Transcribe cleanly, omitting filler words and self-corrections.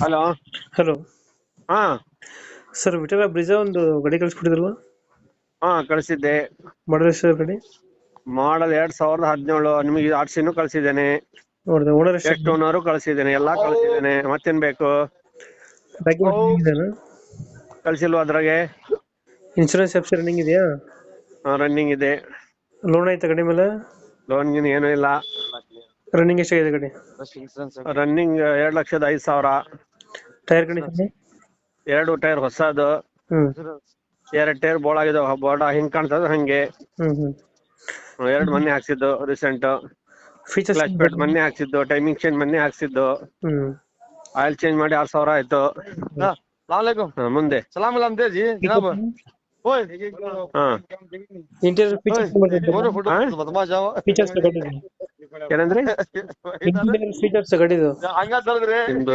Hello. Hello ಹಾ sir, ವಿಟರ Brezza ಒಂದು ಗಾಡಿ ಕಳಿಸ್ಕೊಟ್ಟಿದ್ರಲ್ಲ, ಹಾ ಕಳಿಸಿದ್ದೆ. ಮಾಡಲ್ ಎಷ್ಟು ಗಾಡಿ? ಮಾಡಲ್ 2017. ನಿಮಗೆ ಆರ್ಸಿನೂ ಕಳಿಸಿದ್ದೇನೆ, ನೋಡಿದೆ ಓನರ್ ಎಷ್ಟು? ಎಷ್ಟು ಓನರು ಕಳಿಸಿದ್ದೇನೆ, ಎಲ್ಲಾ ಕಳಿಸಿದ್ದೇನೆ. ಮತ್ತೇನ್ ಬೇಕು? ಡಾಕ್ಯುಮೆಂಟ್ ಇದೆಯಾ? ಕಳಿಸಿಲ್ವ ಅದ್ರಾಗೆ? ಇನ್ಶೂರೆನ್ಸ್ ಎಫ್ಸಿ ರನ್ನಿಂಗ್ ಇದೆಯಾ? ರನ್ನಿಂಗ್ ಇದೆ. ಲೋನ್ ಐತೆ ಗಾಡಿ ಮೇಲೆ? ಲೋನ್ ಗಿನ್ ಏನೂ ಇಲ್ಲ. ರನ್ನಿಂಗ್ ಎಷ್ಟಾಗಿದೆ ಗಾಡಿ? ರನ್ನಿಂಗ್ 2,05,000. Tyre condition? 2 ಟೈರ್ ಹೊಸದು, ಹ್ಮ್ 2 ಟೈರ್ ಬೋಳಾಗಿದಾವ. ಬೋಡ ಹಿಂಗ್ ಕಾಣ್ತದ ಹಂಗೆ. ಹ್ಮ್ 2 ಮೊನ್ನೆ ಹಾಕ್ಸಿದ್ದು ರೀಸೆಂಟ್. ಫೀಚರ್ಸ್? ಕ್ಲಚ್ ಪ್ಲೇಟ್ ಮೊನ್ನೆ ಹಾಕ್ಸಿದ್ದು, ಟೈಮಿಂಗ್ ಚೇಂಜ್ ಮೊನ್ನೆ ಹಾಕ್ಸಿದ್ದು, ಹ್ಮ್ ಆಯಿಲ್ ಚೇಂಜ್ ಮಾಡಿ 6,000 ಆಯ್ತು. ಮುಂದೆ ಹಾ ಇಂಟೀರಿಯರ್ ಫೀಚರ್ಸ್ ಫೀಚರ್ಸ್ ಗಾಡಿದು ಏನಂದ್ರಿ? ಇಂಟೀರಿಯರ್ ಫೀಚರ್ಸ್ ಗಾಡಿದು ನಿಮ್ದು